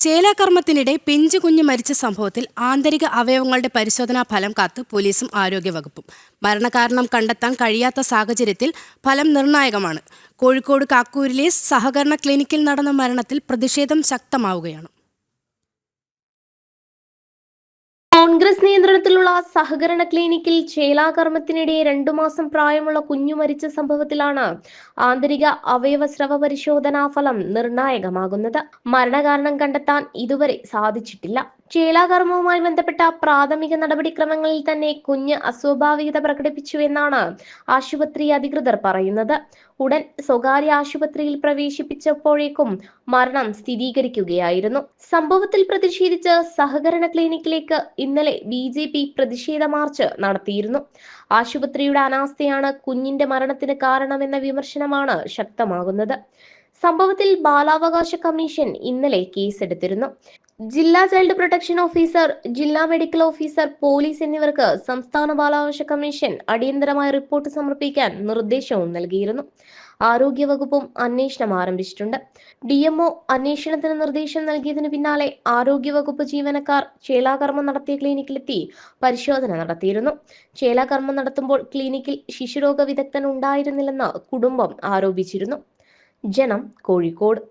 ചേലാകർമ്മത്തിനിടെ പിഞ്ചു കുഞ്ഞ് മരിച്ച സംഭവത്തിൽ ആന്തരിക അവയവങ്ങളുടെ പരിശോധനാ ഫലം കാത്ത് പോലീസും ആരോഗ്യവകുപ്പും. മരണകാരണം കണ്ടെത്താൻ കഴിയാത്ത സാഹചര്യത്തിൽ ഫലം നിർണായകമാണ്. കോഴിക്കോട് കാക്കൂരിലെ സഹകരണ ക്ലിനിക്കിൽ നടന്ന മരണത്തിൽ പ്രതിഷേധം ശക്തമാവുകയാണ്. കോൺഗ്രസ് നിയന്ത്രണത്തിലുള്ള സഹകരണ ക്ലിനിക്കിൽ ചേലാകർമ്മത്തിനിടെ 2 മാസം പ്രായമുള്ള കുഞ്ഞു മരിച്ച സംഭവത്തിലാണ് ആന്തരിക അവയവസ്രവ പരിശോധനാ ഫലം നിർണായകമാകുന്നത്. മരണകാരണം കണ്ടെത്താൻ ഇതുവരെ സാധിച്ചിട്ടില്ല. ചേലാകർമ്മവുമായി ബന്ധപ്പെട്ട പ്രാഥമിക നടപടിക്രമങ്ങളിൽ തന്നെ കുഞ്ഞ് അസ്വാഭാവികത പ്രകടിപ്പിച്ചു എന്നാണ് ആശുപത്രി അധികൃതർ പറയുന്നത്. ഉടൻ സ്വകാര്യ ആശുപത്രിയിൽ പ്രവേശിപ്പിച്ചപ്പോഴേക്കും മരണം സ്ഥിരീകരിക്കുകയായിരുന്നു. സംഭവത്തിൽ പ്രതിഷേധിച്ച് സഹകരണ ക്ലിനിക്കിലേക്ക് ഇന്നലെ BJP പ്രതിഷേധ മാർച്ച് നടത്തിയിരുന്നു. ആശുപത്രിയുടെ അനാസ്ഥയാണ് കുഞ്ഞിന്റെ മരണത്തിന് കാരണമെന്ന വിമർശനമാണ് ശക്തമാകുന്നത്. സംഭവത്തിൽ ബാലാവകാശ കമ്മീഷൻ ഇന്നലെ കേസെടുത്തിരുന്നു. ജില്ലാ ചൈൽഡ് പ്രൊട്ടക്ഷൻ ഓഫീസർ, ജില്ലാ മെഡിക്കൽ ഓഫീസർ, പോലീസ് എന്നിവർക്ക് സംസ്ഥാന ബാലാവകാശ കമ്മീഷൻ അടിയന്തരമായി റിപ്പോർട്ട് സമർപ്പിക്കാൻ നിർദ്ദേശവും നൽകിയിരുന്നു. ആരോഗ്യവകുപ്പും അന്വേഷണം ആരംഭിച്ചിട്ടുണ്ട്. DMO അന്വേഷണത്തിന് നിർദ്ദേശം നൽകിയതിനു പിന്നാലെ ആരോഗ്യവകുപ്പ് ജീവനക്കാർ ചേലാകർമ്മം നടത്തിയ ക്ലിനിക്കിലെത്തി പരിശോധന നടത്തിയിരുന്നു. ചേലാകർമ്മം നടത്തുമ്പോൾ ക്ലിനിക്കിൽ ശിശുരോഗ വിദഗ്ധൻ ഉണ്ടായിരുന്നില്ലെന്ന് കുടുംബം ആരോപിച്ചിരുന്നു. ജനം, കോഴിക്കോട്.